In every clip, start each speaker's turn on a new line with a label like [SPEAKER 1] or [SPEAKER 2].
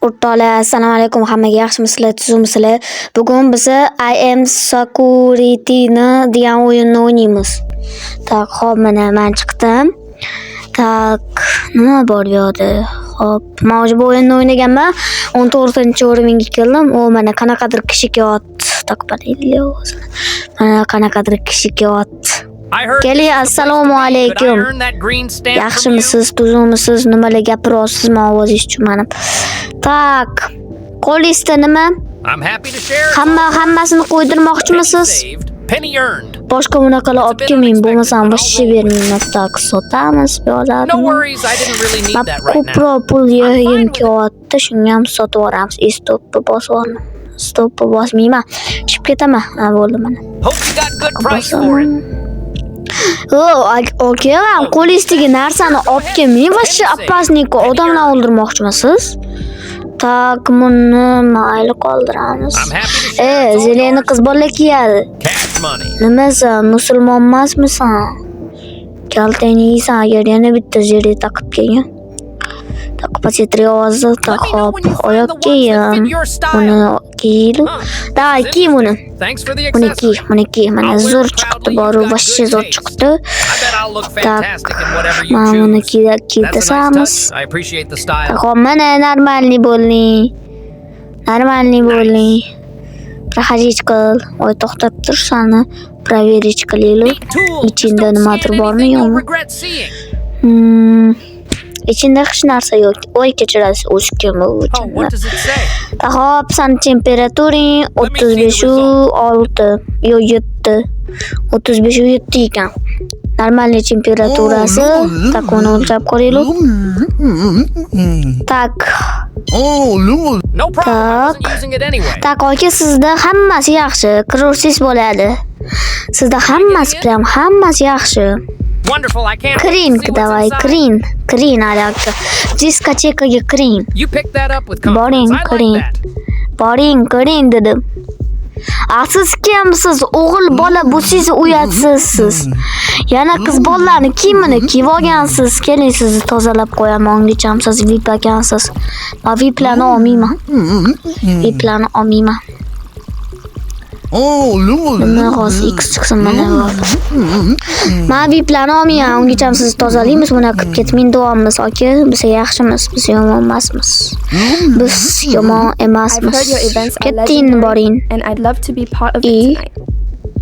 [SPEAKER 1] O'rtoqlar, assalomu alaykum hammaga. Yaxshimisizlar, tuzukmisizlar? Bugun biz I am Security'ni degan o'yinni o'ynaymiz. Tak, hop, mana men chiqdim. Tak, nima bor bu yerda? Hop, men o'sha bu o'yinni o'ynaganman. 14-o'ringa keldim. O mana qanaqadir kishi kelyapti. Tak, mana qanaqadir kishi kelyapti. Keling, assalomu alaykum. Yaxshimisiz, tuzukmisiz? Nimalar gapiryapsizmi ovozingiz tushmanim. Tak, qo'lingizda nima? Hammasini qo'ydirmoqchimisiz? Boshqa bunaqalar olib kelmang, bo'lmasam boshqa bermayman. Tak, sotamiz piyolarni. Ko'proq pul yig'im kelyapti, shunga ham sotib yuboramiz. Stopni bosib, stopni bosmayman. Chiqib ketaman. Ha, bo'ldi mana. Okey, qo'lingizdagi narsani olib kelmang, boshqa opasniki odamlar o'ldirmoqchimisiz? Tak, buni mayli qoldiramiz. Zeleni qiz bola kiyadi. Nima sen, musulmon emasmisan? Kaltangni yeysan agar yana bitta zeli taqib kelgan. Tak, посмотри ovozni, tak, hop, oyoq kiyim. Buni kiydim. Da, kiy buni. Buni kiy. Mana zo'r chiqdi, boru boshqa zo'r chiqdi. Tak, mana buni kiydiramiz. Tak, hop, mana normalniy bo'ling. Проходить qil. Voy, to'xtab tur, sani проверить qilaylik. Ichingda nimadir bormi, yo'qmi? İçinde hech narsa yo'q. Voy, kechirasiz, o'shkim bu ichinde. Hop, san temperaturing 35.6 yo 7. 35.7 ekan. Normalniy temperaturasi. Tak, uni o'lchab ko'raylik. Tak. Tak, aka, sizda hammasi yaxshi. Kirursiz bo'ladi. Sizda hammasi yaxshi. Крин, давай, крин, алaka. Diskotekaga крин. Boring, dedim. Siz kimsiz? O'g'il bola bo'lsangiz uyatsiz siz. Yana qiz bolalarni kiyimini kiyib olgansiz. Keling, sizni tozalab qo'yaman. Ungacha siz VIP ekansiz. Men VIPlarni olmayman. Nima hozir X chiqsin mana bu. Men VIPlarni olmayman. Ungacha sizni tozalaymiz. Buni qilib ketmang, davomimiz, aka. Biz yaxshimiz, biz yomon emasmiz. Ketding, boring.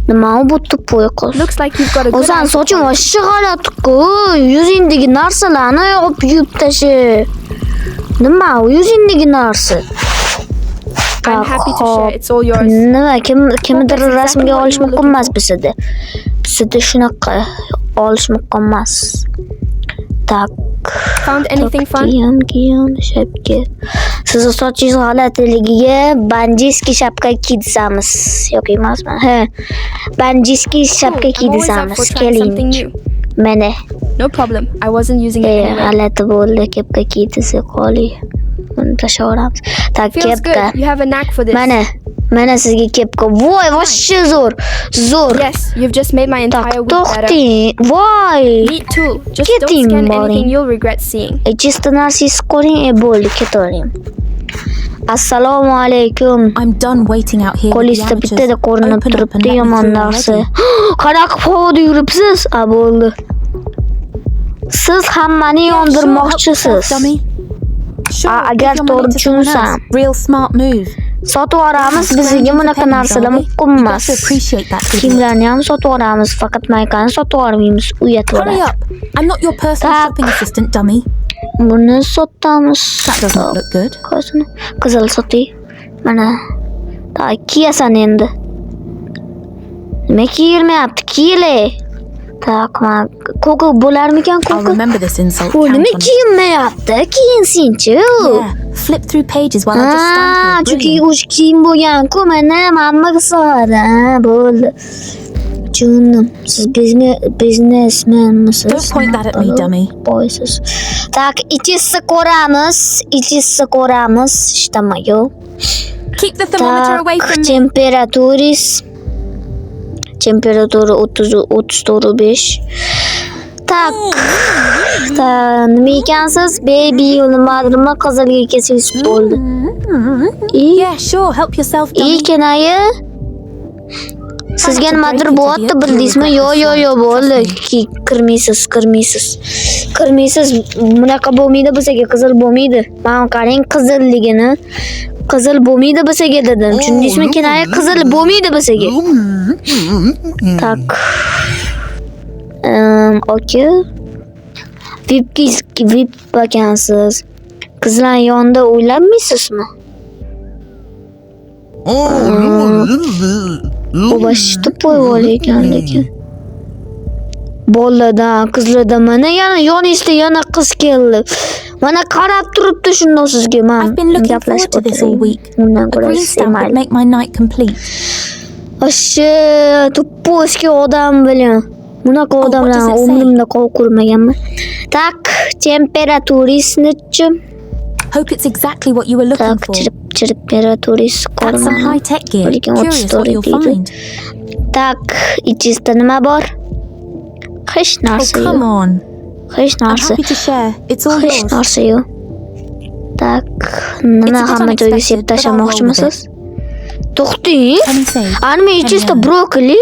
[SPEAKER 1] Nima bu tupoy qiz? O'zan soching voshcha g'alati-ku. Yuzingdagi narsalarni olib yuvib tasha. Nima u yuzingdagi narsa?
[SPEAKER 2] I'm happy to share. It's all yours.
[SPEAKER 1] Nima, kimdir rasmga olish mumkin emas bizda. Bizda shunaqa olish mumkin emas. Tak.
[SPEAKER 2] Found anything fun?
[SPEAKER 1] Shapka. Siz sochingiz g'alatiligiga bandiski shapka kiydizamiz. Yo'q emasmi? Ha. Bandiski shapka kiydizamiz. Keling. Mana.
[SPEAKER 2] No problem. I wasn't using it anyway.
[SPEAKER 1] G'alati bo'ldi, kepka kiydizsa qoli. Buni tashlaveramiz. Tak, kepka.
[SPEAKER 2] You have a knack for this.
[SPEAKER 1] Mana sizga kepka. Voy, voshcha zo'r.
[SPEAKER 2] Yes, you've just made my entire week better.
[SPEAKER 1] To'xting. Voy.
[SPEAKER 2] Me too. Just don't scan anything you'll regret seeing.
[SPEAKER 1] Chista narsangiz qo'ying, bo'ldi, ketavering. Assalomu alaykum.
[SPEAKER 3] I'm done waiting out here.
[SPEAKER 1] Qo'lingizda bittada ko'rinib turibdi yomon narsa. Qanaqa havoda yuribsiz? Bo'ldi. Siz hammani yondirmoqchisiz. Agar to'g'ri tushunsam,
[SPEAKER 3] real smart move.
[SPEAKER 1] Sotib yuboramiz, bizga bunaqa narsalar mumkin emas. Kimlarni ham sotib yuboramiz, faqat maykani sotib yubormaymiz, uyatib
[SPEAKER 3] Hurry up. I'm not your personal shopping assistant, dummy.
[SPEAKER 1] Buni sotamiz.
[SPEAKER 3] That doesn't look good.
[SPEAKER 1] Qizil soting. Mana. Kiyasan endi. Nima kiyilmayapti? Kiyile. Tak, ko'k bo'larmikan ko'k?
[SPEAKER 3] I'll remember this insult.
[SPEAKER 1] Bu nima kiyinmayapti? Kiyinsin-chi.
[SPEAKER 3] Flip through pages while I just stand here.
[SPEAKER 1] Chunki o'sha kiyim bo'lgan-ku, mana hammaga sig'adi. Bo'ldi. Tushundim. Siz biznesmenmisiz?
[SPEAKER 3] Don't point that at me, dummy.
[SPEAKER 1] Boysiz. Tak, ichisi ko'ramiz. Ishtamayo.
[SPEAKER 3] Keep the thermometer away from me.
[SPEAKER 1] Temperatura 30.5. Tak. Nima ekansiz? Baby nimadirmi qizilga kesib bo'ldi.
[SPEAKER 3] Yeah, sure. Help yourself, dummy.
[SPEAKER 1] Kenayi. Sizga nimadir bo'lyapti bildingizmi? Yo bo'ldi. Kirmaysiz. Bunaqa bo'lmaydi bizga, qizil bo'lmaydi. Mana qarang qizilligini. Qizil bo'lmaydi bizga dedim. Tushundingizmi? Kenayi qizil bo'lmaydi bizga. Tak. Okay. VIP ekansiz. Qizlar yonida o'ylabmaysizmi? Bu boshda qo'yib ekan lekin. Boladan, qizlardan mana yana yoningizda yana qiz keldi. Mana qarab turibdi shundoq sizga.
[SPEAKER 3] I've been looking forward to this all week. A green stamp would make my night complete.
[SPEAKER 1] Tuppo'ski odam bilan. Bunaqa odamlar umrimda ko'rmaganman. Tak, temperaturisnichi.
[SPEAKER 3] Hope it's exactly what you were looking for.
[SPEAKER 1] Temperaturis
[SPEAKER 3] That's some high-tech gear. Curious what you'll find.
[SPEAKER 1] Tak, ichingizda nima bor? Hech narsa yo'q.
[SPEAKER 3] Oh, come on.
[SPEAKER 1] Hech
[SPEAKER 3] I'm
[SPEAKER 1] narsa.
[SPEAKER 3] happy to share. It's all
[SPEAKER 1] Hech
[SPEAKER 3] yours.
[SPEAKER 1] narsa yo'q. Tak, nima hamma joyga sepib tashlamoqchimisiz? To'xting.
[SPEAKER 3] Penny saved.
[SPEAKER 1] Anima ichingizda brokoli?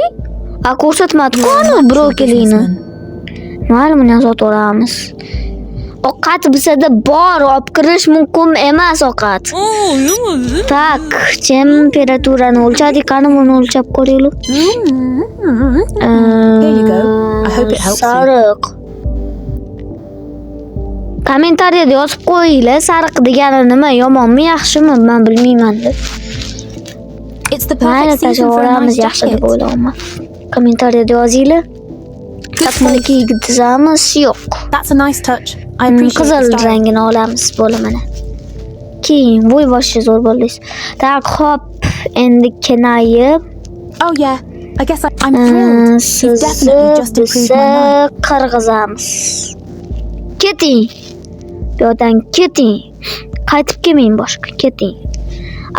[SPEAKER 1] Ko'rsatmadi qani brokolini. Mayli, buni sotib olamiz. Ovqat bizada bor, olib kirish mumkin emas ovqat. Tak, temperaturani o'lchadik, qani buni o'lchab ko'raylik.
[SPEAKER 3] Here you go. I hope it helps you.
[SPEAKER 1] Sariq. Kommentariyada yozib qo'yinglar, sariq degani nima, yomonmi, yaxshimi, men bilmayman deb.
[SPEAKER 3] It's the
[SPEAKER 1] Mayli,
[SPEAKER 3] perfect season for a
[SPEAKER 1] tashavoramiz
[SPEAKER 3] nice
[SPEAKER 1] yaxshi deb
[SPEAKER 3] jacket.
[SPEAKER 1] o'ylayman. Kommentariyada yozinglar. Tak, buni kiygizamiz, yo'q.
[SPEAKER 3] That's a nice touch. I appreciate
[SPEAKER 1] Qizil
[SPEAKER 3] the style.
[SPEAKER 1] rangini olamiz bo'limini. Keyin bo'y boshi zo'r bo'ldingiz. Tak, hop, endi kenayib.
[SPEAKER 3] Oh yeah. I guess I'm thrilled. You've definitely just improved my night.
[SPEAKER 1] Qirg'izamiz. Keting. Bu yerdan keting. Qaytib kelmang boshqa, keting.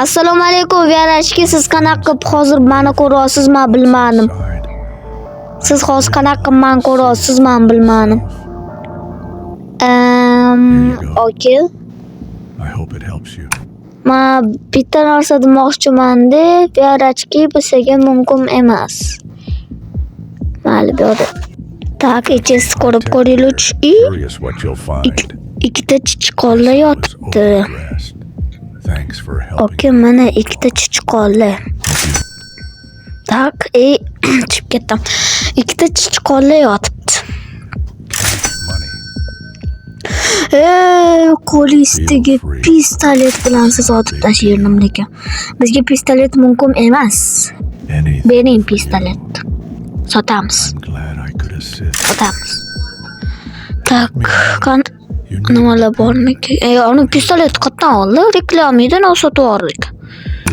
[SPEAKER 1] Assalomu alaykum, Verashki, siz qanaqa qilib hozir meni ko'ryapsizmi, bilmadim. Siz hozir qanaqa qilib meni ko'ryapsizmi, bilmadim. Okay.
[SPEAKER 4] I hope it helps you.
[SPEAKER 1] Men bitta narsa demoqchiman-da, Verashki bizga mumkin emas. Mayli, bu yerda. Tak, ichingizda ko'rib ko'ringlar.
[SPEAKER 4] Curious what you'll find.
[SPEAKER 1] Ikkita chichiqonlar yotibdi.
[SPEAKER 4] Rest. Thanks for helping.
[SPEAKER 1] Okay, mana ikkita chichiqonlar. Tak, chiqib ketdim. Ikkita chichiqonlar yotibdi.
[SPEAKER 4] Money.
[SPEAKER 1] Qo'lingizdagi pistolet bilan siz otib tashlaydim lekin. Bizga pistolet mumkin emas.
[SPEAKER 4] Anything.
[SPEAKER 1] Bering pistolet. Sotamiz.
[SPEAKER 4] I'm glad I could assist.
[SPEAKER 1] Sotamiz. Tak,
[SPEAKER 4] You need
[SPEAKER 1] nimalar bormiki? Uni pistolet qayerdan oldi? Reklamidan sotib oldik.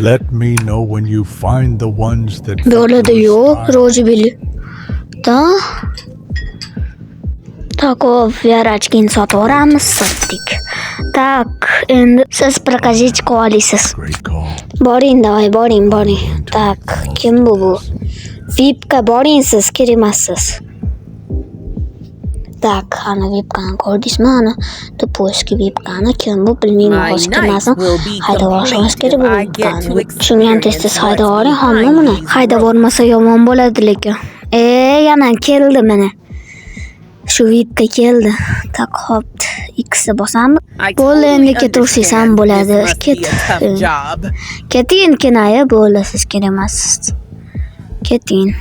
[SPEAKER 4] Let me know when you find the ones that fit
[SPEAKER 1] Bo'ladi
[SPEAKER 4] your
[SPEAKER 1] yo'q,
[SPEAKER 4] style.
[SPEAKER 1] rojibili. Так, Verashkini sotib olamiz, sotdik. Tak, endi siz prokazitchika olasiz.
[SPEAKER 4] Great call.
[SPEAKER 1] Boring, davay, boring. Tak, kim bu? VIPga boring siz, kerak emassiz. Tak, ana VIPgani ko'rdingizmi? Ana Tupoyski VIPgani kim bu bilmayman, hozir kelmasin. Haydab olishimiz kerak bu VIPgani. Shuni ham tez haydab oling, hammamni. Haydab olmasa yomon bo'ladi lekin. Yana keldi mana. Shu VIPga keldi. Tak, hop, X'ni bosamiz. Bo'ldi, endi ketaversangiz ham bo'ladi. Keting, kenaya bo'ldi, siz kerak emassiz. Keting.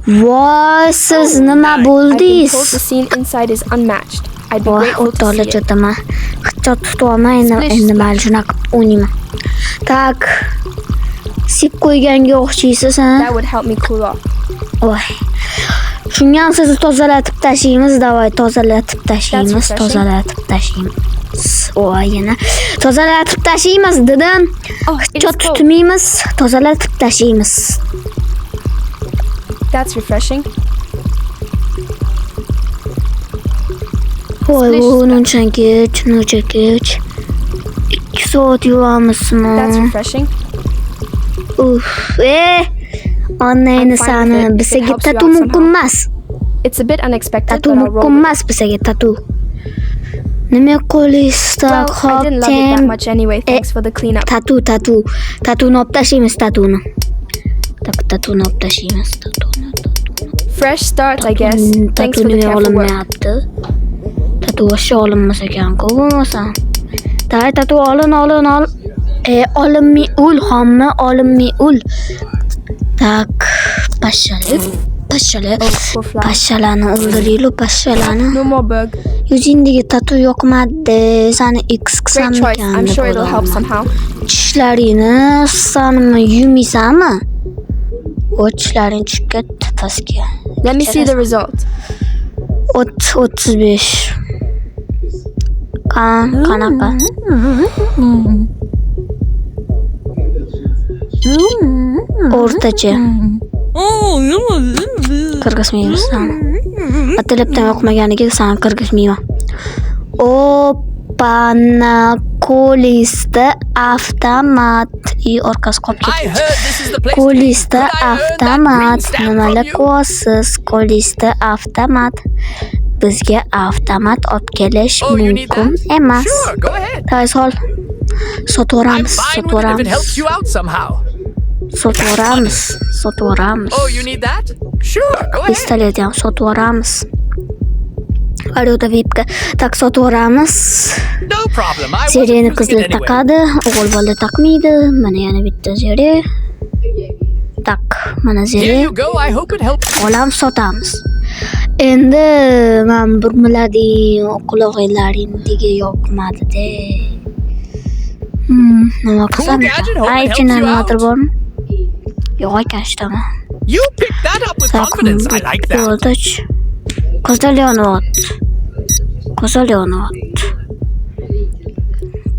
[SPEAKER 1] Voy, siz nima
[SPEAKER 2] I've been told the
[SPEAKER 1] bo'ldingiz?
[SPEAKER 2] scene inside is unmatched. I'd be
[SPEAKER 1] Voy,
[SPEAKER 2] grateful to
[SPEAKER 1] o'rtoqlar
[SPEAKER 2] see it.
[SPEAKER 1] jotaman. Hichot tutolmay endi mayli shunaqa o'ynayman. Tak. Sip qo'yganga o'xshaysiz, ha?
[SPEAKER 2] That would help me cool off.
[SPEAKER 1] Voy. Shunga ham sizni tozalatib tashlaymiz, davay, tozalatib tashlaymiz. Voy, yana tozalatib tashlaymiz dedim.
[SPEAKER 2] Oh, it is
[SPEAKER 1] Hichot
[SPEAKER 2] cold.
[SPEAKER 1] tutmaymiz, tozalatib tashlaymiz.
[SPEAKER 2] That's refreshing.
[SPEAKER 1] Voy, bu uncha kech. 2 soat yuvamizmi?
[SPEAKER 2] That's refreshing.
[SPEAKER 1] Uf, annayni sani bizga tatu mumkin emas.
[SPEAKER 2] It's a bit unexpected,
[SPEAKER 1] Tatu
[SPEAKER 2] but I'll roll
[SPEAKER 1] muhim
[SPEAKER 2] with it.
[SPEAKER 1] emas bizga tatu. Nima qo'lingizda
[SPEAKER 2] Well, I didn't love it that much anyway. Thanks for the cleanup.
[SPEAKER 1] Tatuni olib tashlaymiz tatuni. Tatuni olib tashlaymiz tatuni.
[SPEAKER 2] Fresh start, I guess. Thanks for the
[SPEAKER 1] Tatuni
[SPEAKER 2] careful work.
[SPEAKER 1] olinmayapti. Tatu o'sha olinmas ekan-ku bo'lmasa. Tatu olin. Olinmay ul, xommi olinmay ul. Tak, pashshali.
[SPEAKER 2] Poor fly.
[SPEAKER 1] Pashshalarni o'ldiraylik, pashshalarni.
[SPEAKER 2] No more bug.
[SPEAKER 1] Yuzingdagi tatu yoqmadi. Sani X
[SPEAKER 2] Great
[SPEAKER 1] qilsam
[SPEAKER 2] choice.
[SPEAKER 1] ekan.
[SPEAKER 2] I'm
[SPEAKER 1] deb
[SPEAKER 2] sure it'll help
[SPEAKER 1] o'ylayman.
[SPEAKER 2] somehow.
[SPEAKER 1] Tishlaringni sanmi yumaysanmi? O tishlaring tushib ketdi pastga.
[SPEAKER 2] Let me see the result.
[SPEAKER 1] 35. Qanaqa? O'rtacha. Qirg'izmaymiz sani. Atalabdan yoqmaganiga sani qirg'izmayman. Opana qo'lingizda avtomat. Orqasi qolib ketdi. Qo'lingizda avtomat. Nimalar qilyapsiz? Qo'lingizda avtomat. Bizga avtomat olib kelish mumkin emas.
[SPEAKER 5] Sure, go ahead.
[SPEAKER 1] Tayson.
[SPEAKER 5] I'm
[SPEAKER 1] Sotoramiz.
[SPEAKER 5] fine with it if it helps you out somehow.
[SPEAKER 1] Sotoramiz.
[SPEAKER 5] Oh, you need that? Sure, go ahead.
[SPEAKER 1] Pistolet ham sotvoramiz. Valyuta vipga tak sotvoramiz.
[SPEAKER 5] No problem. I wasn't
[SPEAKER 1] Zereni
[SPEAKER 5] using
[SPEAKER 1] qizlar
[SPEAKER 5] it anyway.
[SPEAKER 1] taqadi, o'g'il bola taqmaydi. Mana yana bitta zeri. Tak, mana
[SPEAKER 5] Here
[SPEAKER 1] zeri.
[SPEAKER 5] you go. I hope it helps.
[SPEAKER 1] Olamiz, sotamiz. Endi men burmilading quloqlaringdagi yoqmadi-de. Nima qilsam?
[SPEAKER 5] gadget, hope it
[SPEAKER 1] Ay,
[SPEAKER 5] helps
[SPEAKER 1] chindan
[SPEAKER 5] you
[SPEAKER 1] nimadir
[SPEAKER 5] out.
[SPEAKER 1] bormi? Yo'q ekan shtami.
[SPEAKER 5] You picked that up with confidence. I like that.
[SPEAKER 1] Yo'ldoch. Ko'zlar yonyapti.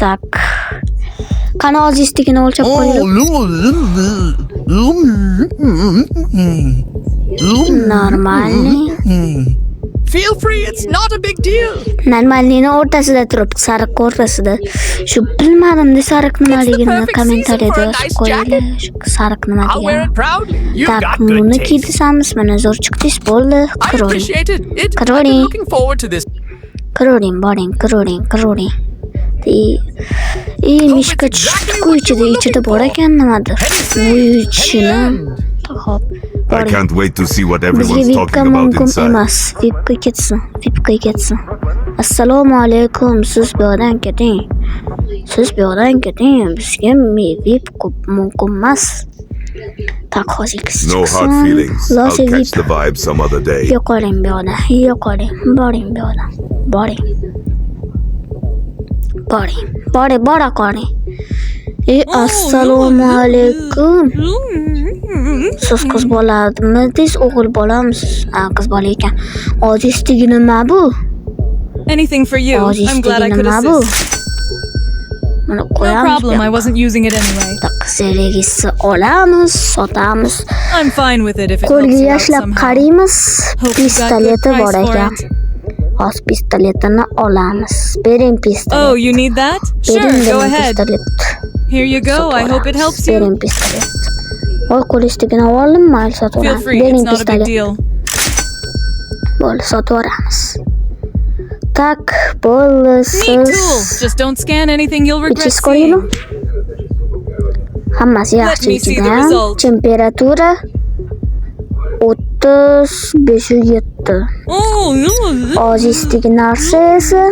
[SPEAKER 1] Tak. Qani ozistigini o'lchab qo'yib. Normalniy.
[SPEAKER 5] Feel free. It's not a big deal.
[SPEAKER 1] Normalniyni o'rtasida turibdi, sariq o'rtasida. Shu bilmadimda sariq nimaligini
[SPEAKER 5] perfect
[SPEAKER 1] kommentariyada
[SPEAKER 5] season for a
[SPEAKER 1] yozib
[SPEAKER 5] nice
[SPEAKER 1] qo'yinglar. Shu sariq nima
[SPEAKER 5] I'll wear
[SPEAKER 1] degan.
[SPEAKER 5] it proudly. You've
[SPEAKER 1] Tak,
[SPEAKER 5] got good
[SPEAKER 1] buni
[SPEAKER 5] taste.
[SPEAKER 1] kiysamiz, mana zo'r chiqdingiz, bo'ldi.
[SPEAKER 5] I
[SPEAKER 1] Qiravering.
[SPEAKER 5] appreciate it. I've
[SPEAKER 1] Karoli.
[SPEAKER 5] been looking forward to this.
[SPEAKER 1] Qiravering. Mishka tushdi-ku ichida bor ekan nimadir. Uy ichini. Xo'p.
[SPEAKER 6] I can't wait to see what
[SPEAKER 1] Bizga
[SPEAKER 6] everyone's
[SPEAKER 1] vipga
[SPEAKER 6] talking about
[SPEAKER 1] mumkin
[SPEAKER 6] inside.
[SPEAKER 1] emas. Vipga ketsin. Assalomu alaykum. Siz bu yoqdan keting. Bizga vip mumkin emas. Tak, hozir
[SPEAKER 6] No hard feelings. I'll catch the vibe some other day.
[SPEAKER 1] Yo'qoling bu yoqdan. Boring bu yoqdan. Bora qoling. Assalomu alaykum. Siz qiz boladimisiz, o'g'il bolamisiz? Qiz bola ekan. Ozistligi nima bu?
[SPEAKER 7] Anything for you. I'm glad I could assist.
[SPEAKER 1] Mana
[SPEAKER 7] No
[SPEAKER 1] qo'yamiz.
[SPEAKER 7] problem, I wasn't using it anyway.
[SPEAKER 1] Taqsiligisi olamiz, sotamiz.
[SPEAKER 7] I'm fine with it if it helps
[SPEAKER 1] Qo'lga
[SPEAKER 7] you out
[SPEAKER 1] yashlab
[SPEAKER 7] somehow.
[SPEAKER 1] qaraymiz.
[SPEAKER 7] Hope you got good
[SPEAKER 1] Pistoleti bor
[SPEAKER 7] price for
[SPEAKER 1] ekan.
[SPEAKER 7] it.
[SPEAKER 1] Hozir pistoletini olamiz. Bering pistolet.
[SPEAKER 7] Oh, you need that? Sure,
[SPEAKER 1] Bering
[SPEAKER 7] go
[SPEAKER 1] dedim
[SPEAKER 7] ahead.
[SPEAKER 1] pistolet.
[SPEAKER 7] Here you go, I hope it helps you.
[SPEAKER 1] Bering pistolet. Voy, qo'lishtigini oldim, mayli
[SPEAKER 7] Feel
[SPEAKER 1] sotaveramiz.
[SPEAKER 7] free, it's
[SPEAKER 1] Bering
[SPEAKER 7] not a big
[SPEAKER 1] pistolet.
[SPEAKER 7] deal.
[SPEAKER 1] Bo'ldi, sotaveramiz. Tak, bo'ldi,
[SPEAKER 7] Neat tool.
[SPEAKER 1] siz
[SPEAKER 7] Just don't scan anything you'll regret
[SPEAKER 1] ichis ko'ringmi?
[SPEAKER 7] seeing.
[SPEAKER 1] Hammasi yaxshi
[SPEAKER 7] me see the
[SPEAKER 1] ichida.
[SPEAKER 7] result.
[SPEAKER 1] Temperatura 35.7. Ozisdagi narsa esa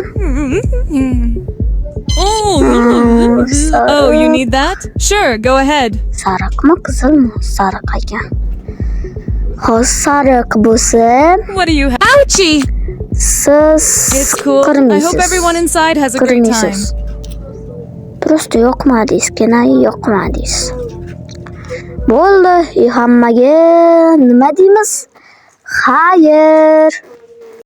[SPEAKER 7] Oh, you need that? Sure, go ahead.
[SPEAKER 1] sariqmi, qizilmi? Sariq ekan. Hozir sariq bo'lsa,
[SPEAKER 7] What do you have? Ouchie!
[SPEAKER 1] siz
[SPEAKER 7] It's cool. I
[SPEAKER 1] qirmaysiz.
[SPEAKER 7] hope everyone inside has a great time.
[SPEAKER 1] Qirmaysiz. Prosta yoqmadingiz, yoqmadingiz. Bo'ldi, hammaga nima deymiz? Xayr.